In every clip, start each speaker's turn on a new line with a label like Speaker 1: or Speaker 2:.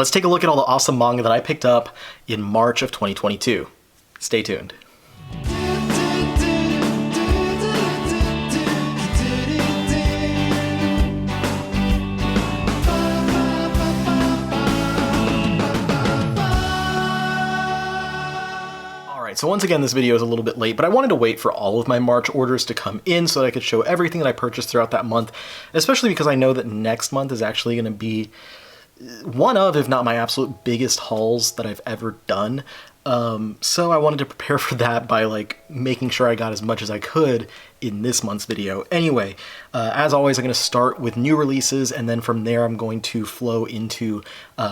Speaker 1: Let's take a look at all the awesome manga that I picked up in March of 2022. Stay tuned. So once again, this video is a little bit late, but I wanted to wait for all of my March orders to come in so that I could show everything that I purchased throughout that month, especially because I know that next month is actually going to be one of, if not my absolute biggest hauls that I've ever done. So I wanted to prepare for that by making sure I got as much as I could in this month's video. Anyway, as always, I'm going to start with new releases, and then from there I'm going to flow into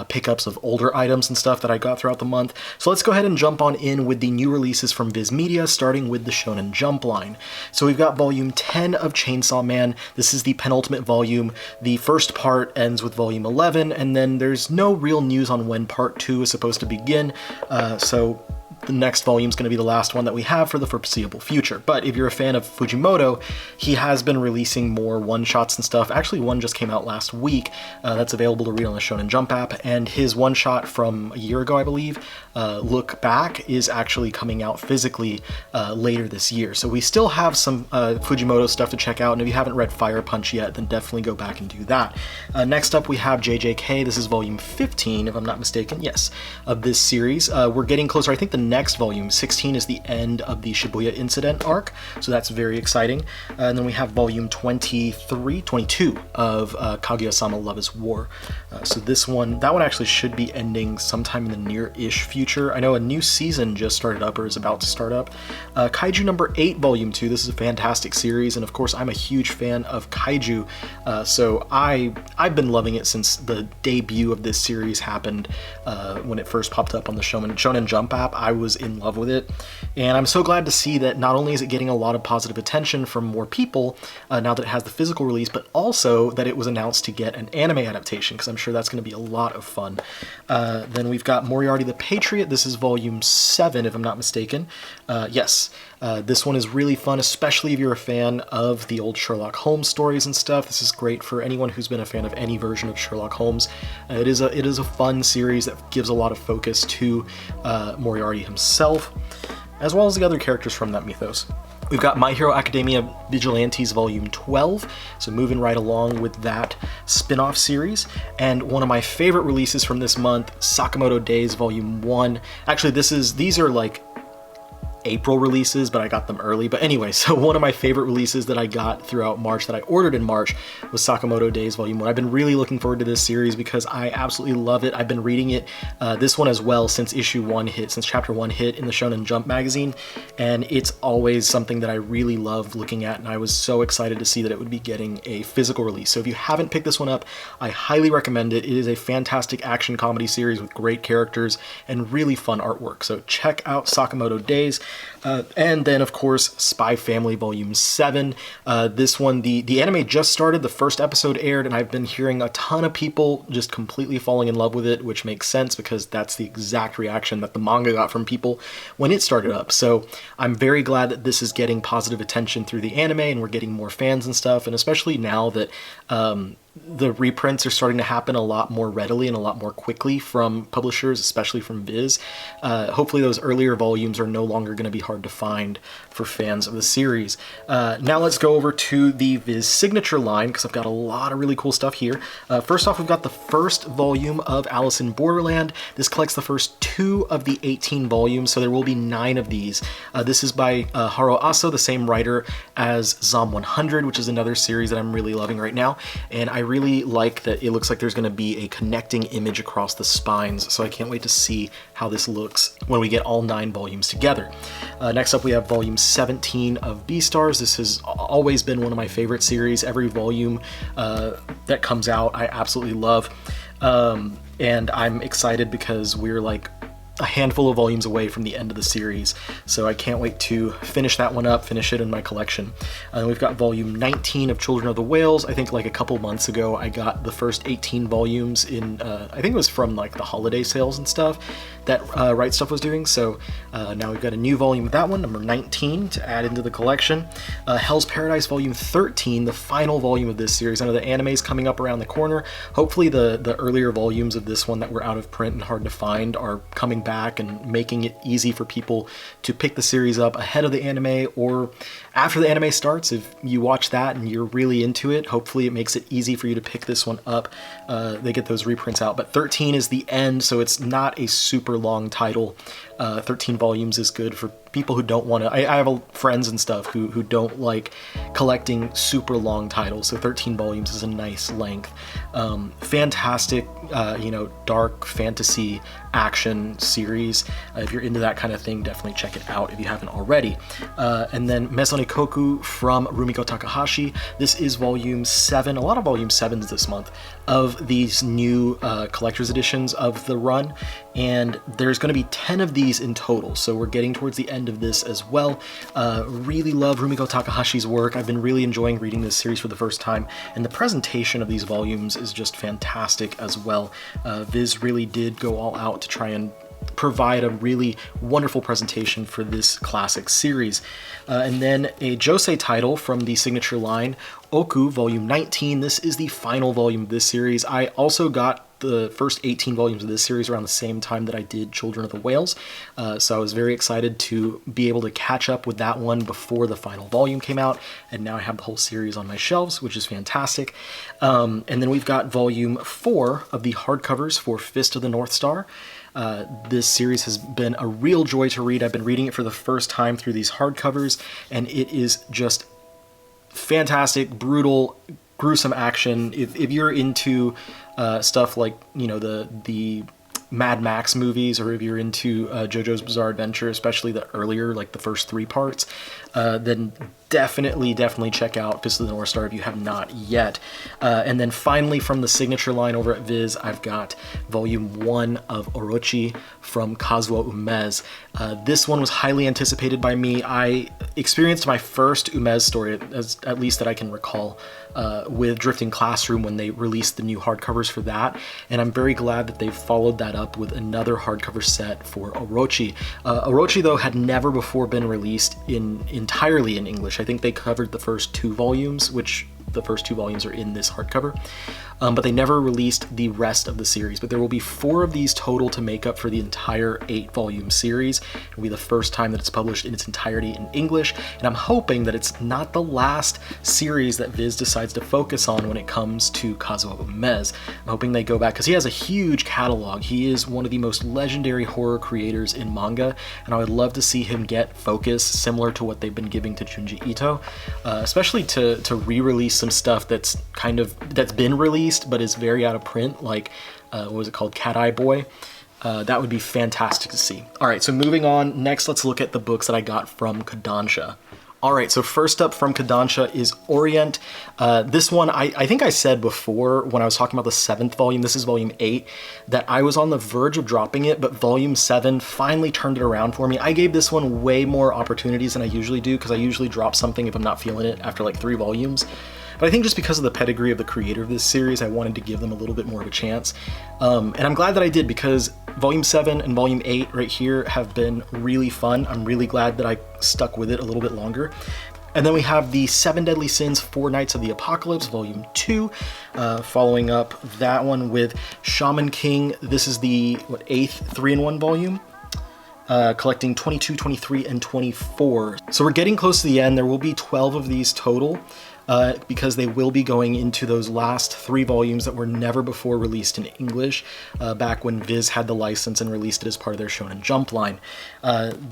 Speaker 1: pickups of older items and stuff that I got throughout the month. So let's go ahead and jump on in with the new releases from Viz Media, starting with the Shonen Jump line. So we've got volume 10 of Chainsaw Man. This is the penultimate volume. The first part ends with volume 11, and then there's no real news on when part 2 is supposed to begin, so the next volume is going to be the last one that we have for the foreseeable future. But if you're a fan of Fujimoto, he has been releasing more one-shots and stuff. Actually, one just came out last week that's available to read on the Shonen Jump app, and his one-shot from a year ago, I believe, Look Back, is actually coming out physically later this year. So we still have some Fujimoto stuff to check out, and if you haven't read Fire Punch yet, then definitely go back and do that. Next up, we have JJK. This is volume 15, if I'm not mistaken, yes, of this series. We're getting closer. I think the next volume, 16, is the end of the Shibuya incident arc, so that's very exciting. And then we have volume 22 of Kaguya-sama Love is War. So that one actually should be ending sometime in the near-ish future. I know a new season just started up or is about to start up. Kaiju number 8, volume 2. This is a fantastic series, and of course I'm a huge fan of Kaiju, so I've been loving it since the debut of this series happened when it first popped up on the Shonen Jump app. I was in love with it, and I'm so glad to see that not only is it getting a lot of positive attention from more people now that it has the physical release, but also that it was announced to get an anime adaptation, because I'm sure that's going to be a lot of fun. Then we've got Moriarty the Patriot. This is volume 7, if I'm not mistaken. Yes, this one is really fun, especially if you're a fan of the old Sherlock Holmes stories and stuff. This is great for anyone who's been a fan of any version of Sherlock Holmes. It is a fun series that gives a lot of focus to Moriarty himself, as well as the other characters from that mythos. We've got My Hero Academia Vigilantes Volume 12, so moving right along with that spin-off series. And one of my favorite releases from this month, Sakamoto Days Volume 1. Actually, these are April releases, but I got them early. But anyway, so one of my favorite releases that I got throughout March, that I ordered in March, was Sakamoto Days Volume 1. I've been really looking forward to this series because I absolutely love it. I've been reading it, this one as well, since chapter 1 hit in the Shonen Jump magazine, and it's always something that I really love looking at, and I was so excited to see that it would be getting a physical release. So if you haven't picked this one up, I highly recommend it. It is a fantastic action comedy series with great characters and really fun artwork. So check out Sakamoto Days. And then, of course, Spy Family Volume 7. This one, the anime just started, the first episode aired, and I've been hearing a ton of people just completely falling in love with it, which makes sense because that's the exact reaction that the manga got from people when it started up. So I'm very glad that this is getting positive attention through the anime, and we're getting more fans and stuff, and especially now that the reprints are starting to happen a lot more readily and a lot more quickly from publishers, especially from Viz. Hopefully those earlier volumes are no longer going to be hard to find for fans of the series. Now let's go over to the Viz signature line, because I've got a lot of really cool stuff here. First off, we've got the first volume of Alice in Borderland. This collects the first 2 of the 18 volumes, so there will be 9 of these. This is by Haro Aso, the same writer as Zom 100, which is another series that I'm really loving right now. And I really like that it looks like there's going to be a connecting image across the spines, so I can't wait to see how this looks when we get all 9 volumes together. Next up, we have volume 17 of Beastars. This has always been one of my favorite series. Every volume that comes out, I absolutely love. And I'm excited because we're a handful of volumes away from the end of the series, so I can't wait to finish that one up, finish it in my collection. We've got volume 19 of Children of the Whales. I think like a couple months ago I got the first 18 volumes in, I think it was from like the holiday sales and stuff that Right Stuff was doing, so now we've got a new volume of that one, number 19, to add into the collection. Hell's Paradise volume 13, the final volume of this series. I know the anime's coming up around the corner. Hopefully the earlier volumes of this one that were out of print and hard to find are coming back and making it easy for people to pick the series up ahead of the anime or after the anime starts. If you watch that and you're really into it, hopefully it makes it easy for you to pick this one up. They get those reprints out, but 13 is the end, so it's not a super long title. 13 volumes is good for people who don't want to. I have friends and stuff who don't like collecting super long titles, so 13 volumes is a nice length. Fantastic, dark fantasy action series. If you're into that kind of thing, definitely check it out if you haven't already. And then Mezonikoku from Rumiko Takahashi. This is volume 7, a lot of volume 7s this month, of these new collector's editions of the run, and there's going to be 10 of these in total, so we're getting towards the end of this as well. Really love Rumiko Takahashi's work. I've been really enjoying reading this series for the first time, and the presentation of these volumes is just fantastic as well. Viz really did go all out to try and provide a really wonderful presentation for this classic series. And then a josei title from the signature line, Oku, volume 19. This is the final volume of this series. I also got the first 18 volumes of this series around the same time that I did Children of the Whales, so I was very excited to be able to catch up with that one before the final volume came out, and now I have the whole series on my shelves, which is fantastic. And then we've got volume 4 of the hardcovers for Fist of the North Star. This series has been a real joy to read. I've been reading it for the first time through these hardcovers, and it is just fantastic, brutal, gruesome action. If you're into stuff like, the Mad Max movies, or if you're into JoJo's Bizarre Adventure, especially the earlier, like the first 3 parts, then definitely check out Fist of the North Star if you have not yet. And then finally, from the signature line over at Viz, I've got volume 1 of Orochi from Kazuo Umez. This one was highly anticipated by me. I experienced my first Umez story, at least that I can recall, with Drifting Classroom when they released the new hardcovers for that, and I'm very glad that they've followed that up with another hardcover set for Orochi. Orochi, though, had never before been released entirely in English. I think they covered the first 2 volumes, which the first 2 volumes are in this hardcover, but they never released the rest of the series. But there will be 4 of these total to make up for the entire 8-volume series. It'll be the first time that it's published in its entirety in English, and I'm hoping that it's not the last series that Viz decides to focus on when it comes to Kazuo Umez. I'm hoping they go back, because he has a huge catalog. He is one of the most legendary horror creators in manga, and I would love to see him get focus similar to what they've been giving to Junji Ito, especially to re-release some stuff that's been released but is very out of print, like what was it called, Cat Eye Boy. That would be fantastic to see. All right, so moving on, next let's look at the books that I got from Kaidansha. All right, so first up from Kaidansha is Orient. This one, I think I said before when I was talking about the 7th volume, this is volume 8, that I was on the verge of dropping it, but volume 7 finally turned it around for me. I gave this one way more opportunities than I usually do, because I usually drop something if I'm not feeling it after like 3 volumes. But I think just because of the pedigree of the creator of this series, I wanted to give them a little bit more of a chance. And I'm glad that I did, because Volume 7 and Volume 8 right here have been really fun. I'm really glad that I stuck with it a little bit longer. And then we have the 7 Deadly Sins, 4 Nights of the Apocalypse, Volume 2, following up that one with Shaman King. This is the 8th 3-in-1 volume. Collecting 22, 23, and 24. So we're getting close to the end. There will be 12 of these total, because they will be going into those last 3 volumes that were never before released in English, back when Viz had the license and released it as part of their Shonen Jump line.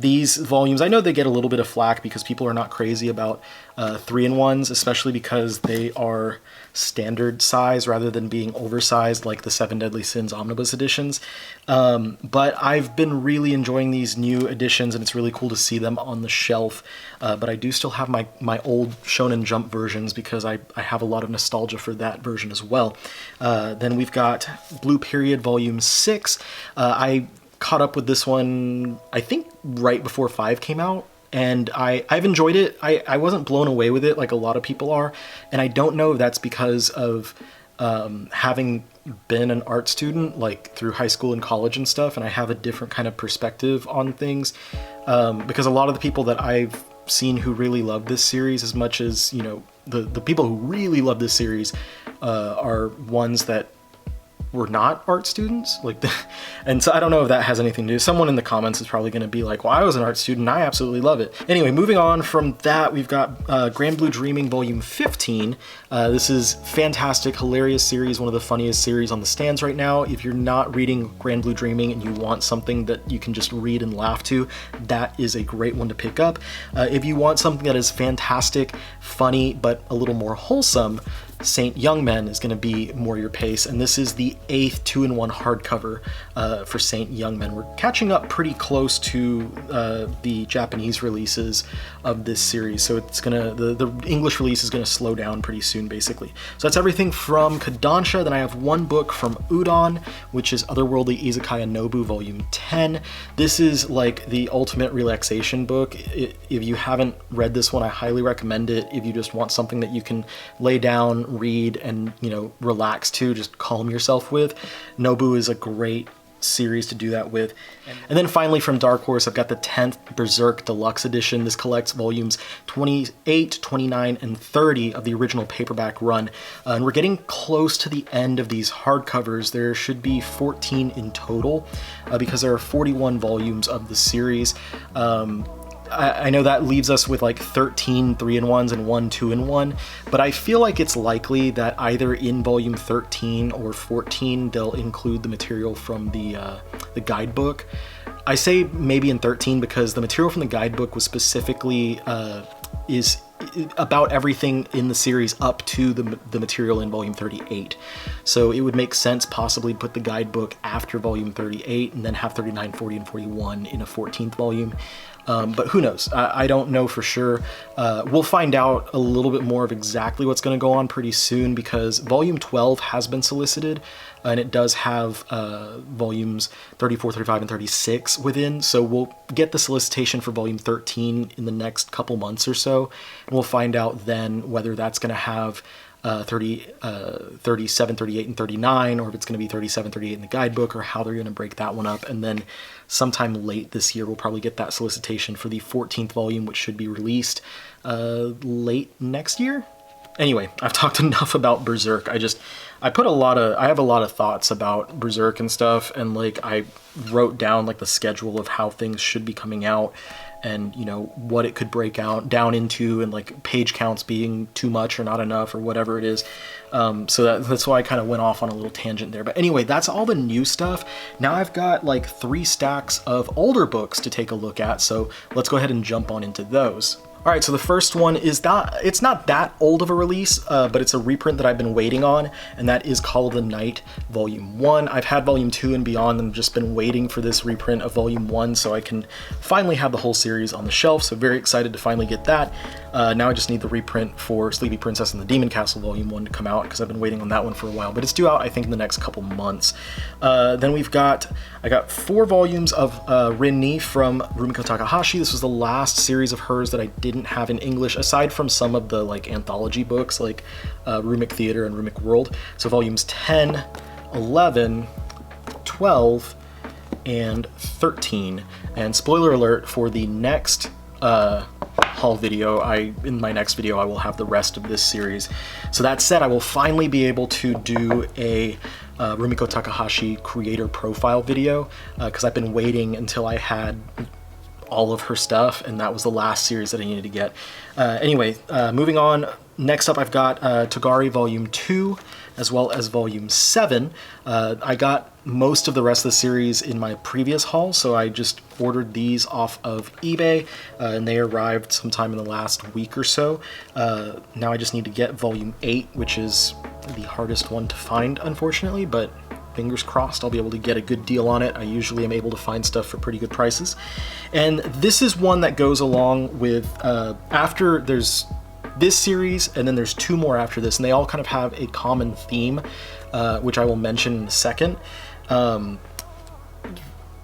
Speaker 1: These volumes, I know they get a little bit of flack because people are not crazy about 3-in-1s, especially because they are standard size rather than being oversized like the 7 Deadly Sins omnibus editions. But I've been really enjoying these new editions, and it's really cool to see them on the shelf. But I do still have my old Shonen Jump versions, because I have a lot of nostalgia for that version as well. Then we've got Blue Period Volume 6. I caught up with this one, I think, right before 5 came out. And I've enjoyed it. I wasn't blown away with it like a lot of people are. And I don't know if that's because of having been an art student like through high school and college and stuff. And I have a different kind of perspective on things. Because a lot of the people that I've seen who really love this series as much as, you know, the people who really love this series are ones that were not art students, like and so I don't know if that has anything to do. Someone in the comments is probably going to be like, well, I was an art student, I absolutely love it. Anyway, moving on from that, we've got Grand Blue Dreaming Volume 15. This is fantastic, hilarious series, one of the funniest series on the stands right now. If you're not reading Grand Blue Dreaming and you want something that you can just read and laugh to, that is a great one to pick up. If you want something that is fantastic, funny, but a little more wholesome, Saint Young Men is going to be more your pace, and this is the 8th 2-in-1 hardcover for Saint Young Men. We're catching up pretty close to the Japanese releases of this series, so it's gonna the English release is gonna slow down pretty soon, basically. So that's everything from Kaidansha. Then I have one book from Udon, which is Otherworldly Izakaya Nobu Volume 10. This is like the ultimate relaxation book. If you haven't read this one, I highly recommend it. If you just want something that you can lay down, read, and, you know, relax to, just calm yourself with, Nobu is a great series to do that with. And then finally from Dark Horse, I've got the 10th Berserk Deluxe Edition. This collects volumes 28, 29, and 30 of the original paperback run. And we're getting close to the end of these hardcovers. There should be 14 in total because there are 41 volumes of the series. I know that leaves us with like 13 3-in-1s and 1 2-in-1, but I feel like it's likely that either in volume 13 or 14 they'll include the material from the guidebook. I say maybe in 13 because the material from the guidebook was specifically is about everything in the series up to the material in volume 38. So it would make sense possibly to put the guidebook after volume 38 and then have 39, 40, and 41 in a 14th volume. But who knows? I don't know for sure. We'll find out a little bit more of exactly what's going to go on pretty soon because volume 12 has been solicited and it does have volumes 34, 35, and 36 within. So we'll get the solicitation for volume 13 in the next couple months or so. And we'll find out then whether that's going to have 37, 38, and 39, or if it's going to be 37, 38 in the guidebook, or how they're going to break that one up. And then sometime late this year, we'll probably get that solicitation for the 14th volume, which should be released late next year. Anyway, I've talked enough about Berserk. I have a lot of thoughts about Berserk and stuff, and like I wrote down like the schedule of how things should be coming out, and you know what it could break out down into, and like page counts being too much or not enough or whatever it is. So that's why I kind of went off on a little tangent there. But anyway, that's all the new stuff. Now I've got like 3 stacks of older books to take a look at, so let's go ahead and jump on into those. All right, so the first one is it's not that old of a release, but it's a reprint that I've been waiting on, and that is Call of the Night Volume 1. I've had Volume 2 and beyond, and just been waiting for this reprint of Volume 1 so I can finally have the whole series on the shelf, so very excited to finally get that. Now I just need the reprint for Sleepy Princess and the Demon Castle Volume 1 to come out, because I've been waiting on that one for a while, but it's due out, I think, in the next couple months. Then I got 4 volumes of Rin-Ni from Rumiko Takahashi. This was the last series of hers that I didn't have in English, aside from some of the like anthology books like Rumic Theater and Rumic World. So volumes 10, 11, 12, and 13. And spoiler alert, for the next haul video, in my next video I will have the rest of this series. So that said, I will finally be able to do a Rumiko Takahashi creator profile video, because I've been waiting until I had all of her stuff, and that was the last series that I needed to get. Anyway, moving on, next up I've got Togari Volume 2, as well as Volume 7. I got most of the rest of the series in my previous haul, so I just ordered these off of eBay, and they arrived sometime in the last week or so. Now I just need to get Volume 8, which is the hardest one to find, unfortunately, but fingers crossed I'll be able to get a good deal on it. I usually am able to find stuff for pretty good prices. And this is one that goes along with, after there's this series, and then there's 2 more after this, and they all kind of have a common theme, which I will mention in a second.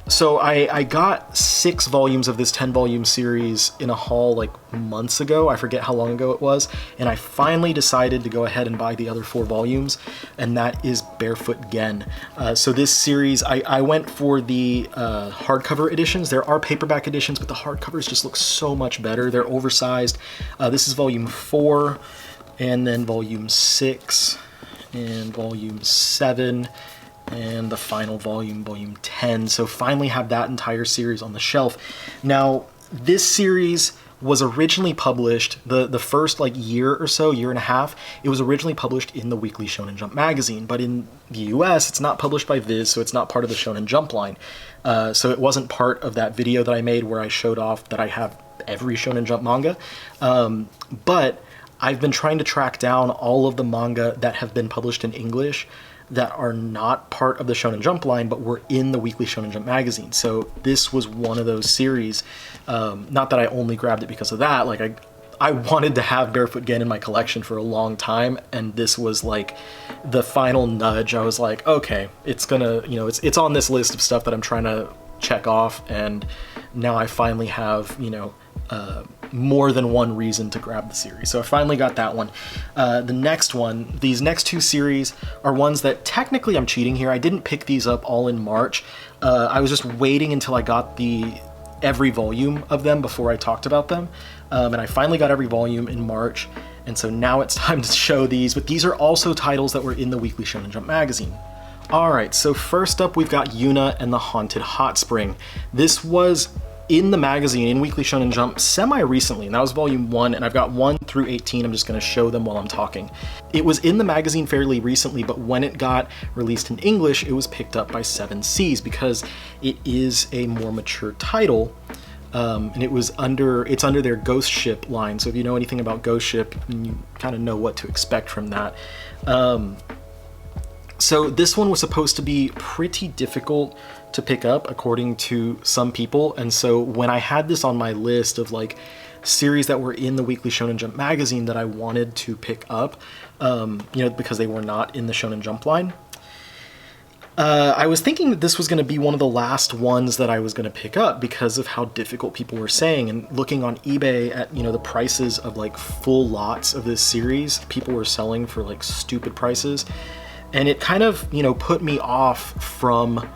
Speaker 1: So I got 6 volumes of this 10-volume series in a haul like months ago. I forget how long ago it was. And I finally decided to go ahead and buy the other 4 volumes, and that is Barefoot Gen. So this series, I went for the hardcover editions. There are paperback editions, but the hardcovers just look so much better. They're oversized. This is volume 4, and then volume 6, and volume 7. And the final volume, volume 10. So finally have that entire series on the shelf. Now, this series was originally published, the first like year or so, year and a half, it was originally published in the Weekly Shonen Jump magazine. But in the US, it's not published by Viz, so it's not part of the Shonen Jump line. So it wasn't part of that video that I made where I showed off that I have every Shonen Jump manga. But I've been trying to track down all of the manga that have been published in English that are not part of the Shonen Jump line, but were in the Weekly Shonen Jump magazine. So this was one of those series. Not that I only grabbed it because of that. Like I wanted to have Barefoot Gen in my collection for a long time, and this was like the final nudge. I was like, okay, it's gonna, you know, it's on this list of stuff that I'm trying to check off, and now I finally have, you know, more than one reason to grab the series. So I finally got that one. The next one, these next 2 series are ones that technically I'm cheating here. I didn't pick these up all in March. I was just waiting until I got every volume of them before I talked about them. And I finally got every volume in March. And so now it's time to show these, but these are also titles that were in the Weekly Shonen Jump magazine. All right, so first up we've got Yuna and the Haunted Hot Spring. This was in the magazine, in Weekly Shonen Jump, semi-recently, and that was volume 1, and I've got 1 through 18. I'm just going to show them while I'm talking. It was in the magazine fairly recently, but when it got released in English, it was picked up by 7 Seas because it is a more mature title, and it's under their Ghost Ship line. So if you know anything about Ghost Ship, you kind of know what to expect from that. So this one was supposed to be pretty difficult to pick up according to some people, and so when I had this on my list of like series that were in the Weekly Shonen Jump magazine that I wanted to pick up, you know, because they were not in the Shonen Jump line, I was thinking that this was going to be one of the last ones that I was going to pick up because of how difficult people were saying. And looking on eBay at, you know, the prices of like full lots of this series, people were selling for like stupid prices, and it kind of, you know, put me off from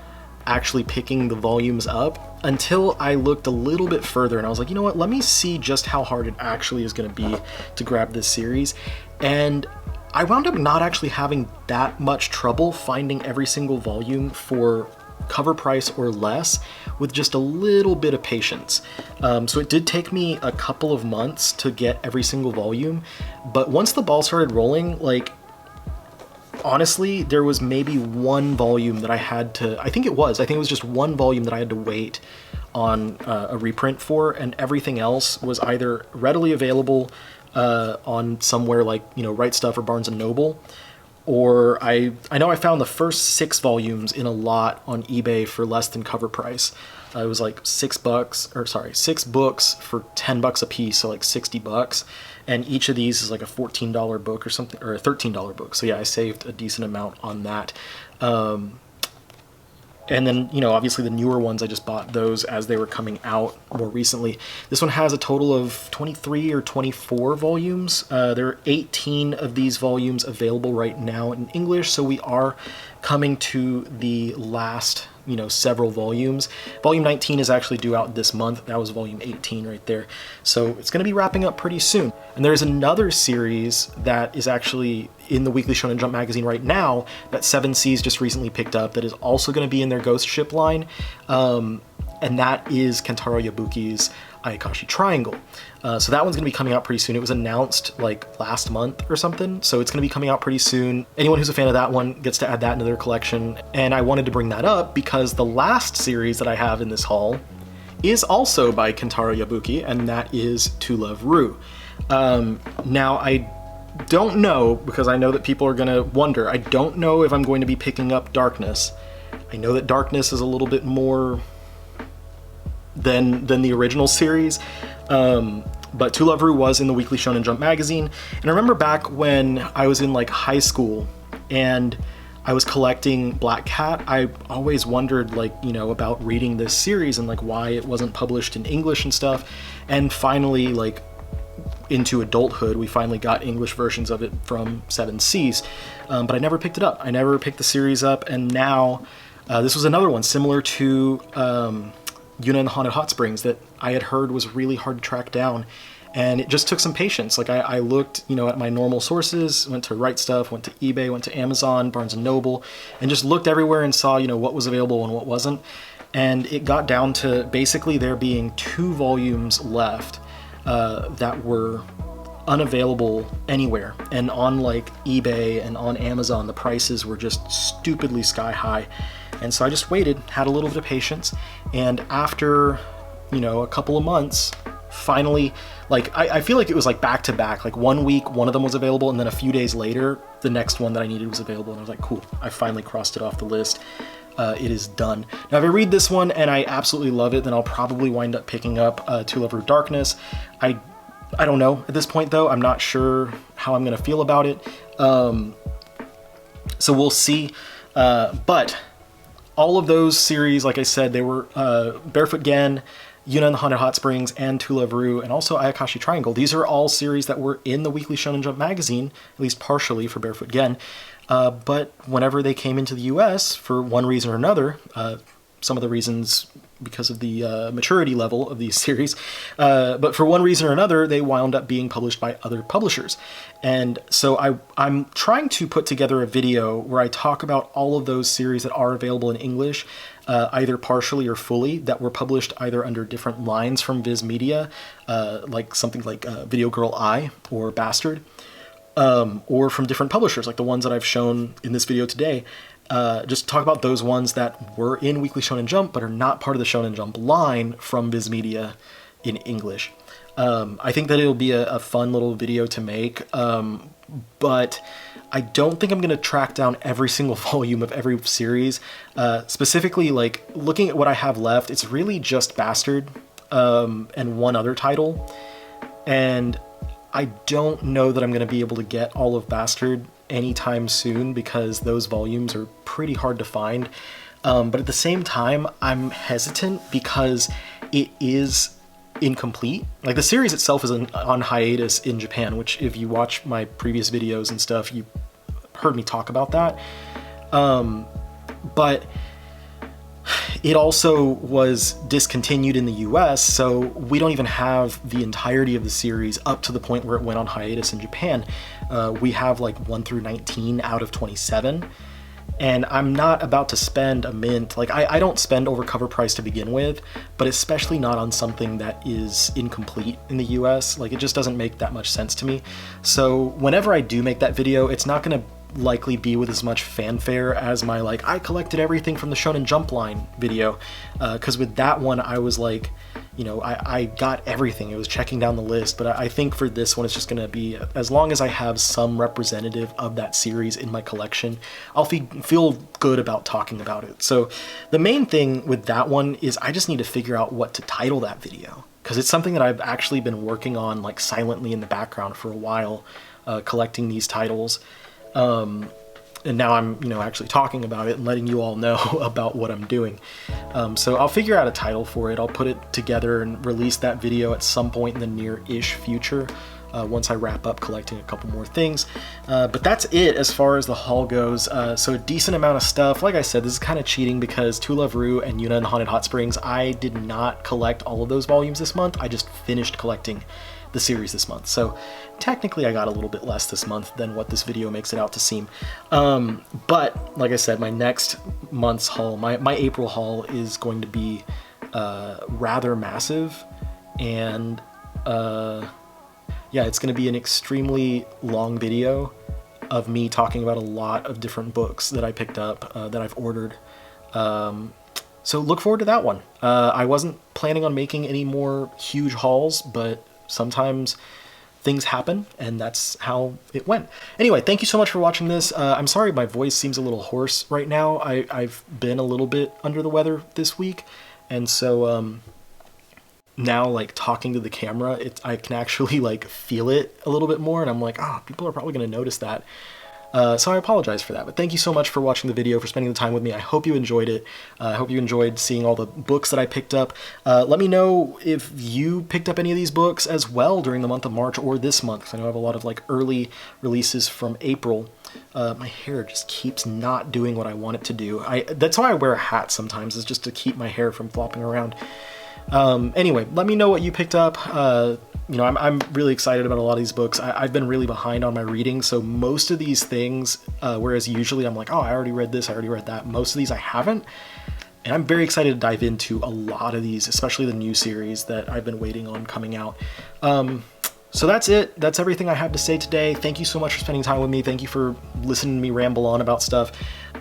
Speaker 1: actually picking the volumes up until I looked a little bit further, and I was like, you know what, let me see just how hard it actually is going to be to grab this series. And I wound up not actually having that much trouble finding every single volume for cover price or less with just a little bit of patience. So it did take me a couple of months to get every single volume, but once the ball started rolling, like, honestly, there was maybe 1 volume that I had to, I think it was just 1 volume that I had to wait on a reprint for, and everything else was either readily available on somewhere like, you know, Right Stuff or Barnes & Noble, or I know I found the first 6 volumes in a lot on eBay for less than cover price. It was like 6 books for $10 a piece, so like $60. And each of these is like a $14 book or something, or a $13 book. So yeah, I saved a decent amount on that. And then, you know, obviously the newer ones, I just bought those as they were coming out more recently. This one has a total of 23 or 24 volumes. There are 18 of these volumes available right now in English, so we are coming to the last, you know, several volumes. Volume 19 is actually due out this month. That was volume 18 right there. So it's going to be wrapping up pretty soon. And there's another series that is actually in the Weekly Shonen Jump magazine right now that 7 Seas just recently picked up that is also going to be in their Ghost Ship line. And that is Kentaro Yabuki's Ayakashi Triangle. So that one's going to be coming out pretty soon. It was announced like last month or something, so it's going to be coming out pretty soon. Anyone who's a fan of that one gets to add that into their collection. And I wanted to bring that up because the last series that I have in this haul is also by Kentaro Yabuki, and that is To Love Rue. Now, I don't know, because I know that people are going to wonder, I don't know if I'm going to be picking up Darkness. I know that Darkness is a little bit more than the original series, but To Love Rue was in the Weekly Shonen Jump magazine. And I remember back when I was in like high school and I was collecting Black Cat, I always wondered, like, you know, about reading this series and like why it wasn't published in English and stuff. And finally, like, into adulthood, we finally got English versions of it from Seven Seas, but I never picked it up. I never picked the series up, and now this was another one similar to Yuna and the Haunted Hot Springs that I had heard was really hard to track down, and it just took some patience. Like I looked, you know, at my normal sources, went to Right Stuff, went to eBay, went to Amazon, Barnes & Noble, and just looked everywhere and saw, you know, what was available and what wasn't, and it got down to basically there being 2 volumes left that were unavailable anywhere, and on like eBay and on Amazon the prices were just stupidly sky high. And so I just waited, had a little bit of patience, and after, you know, a couple of months, finally, like I feel like it was like back to back, like 1 week one of them was available, and then a few days later the next one that I needed was available, and I was like, cool, I finally crossed it off the list. It is done. Now if I read this one and I absolutely love it, then I'll probably wind up picking up To Love Rue Darkness. I don't know at this point though. I'm not sure how I'm gonna feel about it. So we'll see. But all of those series, like I said, they were Barefoot Gen, Yuna and the Haunted Hot Springs, and To Love Rue, and also Ayakashi Triangle. These are all series that were in the Weekly Shonen Jump magazine, at least partially for Barefoot Gen. But whenever they came into the US, for one reason or another, some of the reasons because of the maturity level of these series, but for one reason or another, they wound up being published by other publishers. And so I'm trying to put together a video where I talk about all of those series that are available in English, either partially or fully, that were published either under different lines from Viz Media, like something like Video Girl I or Bastard, or from different publishers, like the ones that I've shown in this video today. Just talk about those ones that were in Weekly Shonen Jump but are not part of the Shonen Jump line from Viz Media in English. I think that it'll be a fun little video to make, but I don't think I'm going to track down every single volume of every series. Specifically, like, looking at what I have left, it's really just Bastard and one other title, and I don't know that I'm going to be able to get all of Bastard anytime soon because those volumes are pretty hard to find. But at the same time, I'm hesitant because it is incomplete. Like, the series itself is on hiatus in Japan, which if you watch my previous videos and stuff, you heard me talk about that. But it also was discontinued in the US, so we don't even have the entirety of the series up to the point where it went on hiatus in Japan. We have like 1 through 19 out of 27, and I'm not about to spend a mint. Like, I don't spend over cover price to begin with, but especially not on something that is incomplete in the US. Like, it just doesn't make that much sense to me. So whenever I do make that video, it's not gonna likely be with as much fanfare as my, like, I collected everything from the Shonen Jump line video, because with that one I was like, you know, I got everything. It was checking down the list. But I think for this one, it's just going to be, as long as I have some representative of that series in my collection, I'll feel good about talking about it. So the main thing with that one is I just need to figure out what to title that video, because it's something that I've actually been working on, like, silently in the background for a while, collecting these titles. And now I'm, you know, actually talking about it and letting you all know about what I'm doing. So I'll figure out a title for it. I'll put it together and release that video at some point in the near-ish future, once I wrap up collecting a couple more things. But that's it as far as the haul goes. So a decent amount of stuff. Like I said, this is kind of cheating because To Love Rue and Yuna and the Haunted Hot Springs, I did not collect all of those volumes this month. I just finished collecting the series this month. So technically I got a little bit less this month than what this video makes it out to seem. But like I said, my next month's haul, my April haul, is going to be rather massive, and yeah, it's going to be an extremely long video of me talking about a lot of different books that I picked up, that I've ordered. So look forward to that one. I wasn't planning on making any more huge hauls, but sometimes things happen, and that's how it went. Anyway, thank you so much for watching this. I'm sorry my voice seems a little hoarse right now. I've been a little bit under the weather this week, and so now, like, talking to the camera, I can actually, like, feel it a little bit more, and I'm like, people are probably going to notice that. So I apologize for that, but thank you so much for watching the video, for spending the time with me. I hope you enjoyed it. I hope you enjoyed seeing all the books that I picked up. Let me know if you picked up any of these books as well during the month of March or this month, because I know I have a lot of like early releases from April. My hair just keeps not doing what I want it to do. That's why I wear a hat sometimes, is just to keep my hair from flopping around. Anyway, let me know what you picked up. You know, I'm really excited about a lot of these books. I've been really behind on my reading, so most of these things, whereas usually I'm like, oh, I already read this, I already read that, most of these I haven't. And I'm very excited to dive into a lot of these, especially the new series that I've been waiting on coming out. So that's it. That's everything I have to say today. Thank you so much for spending time with me. Thank you for listening to me ramble on about stuff.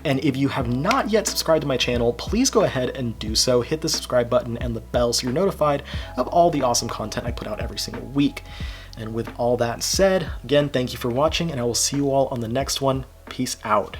Speaker 1: And if you have not yet subscribed to my channel, please go ahead and do so. Hit the subscribe button and the bell so you're notified of all the awesome content I put out every single week. And with all that said, again, thank you for watching, and I will see you all on the next one. Peace out.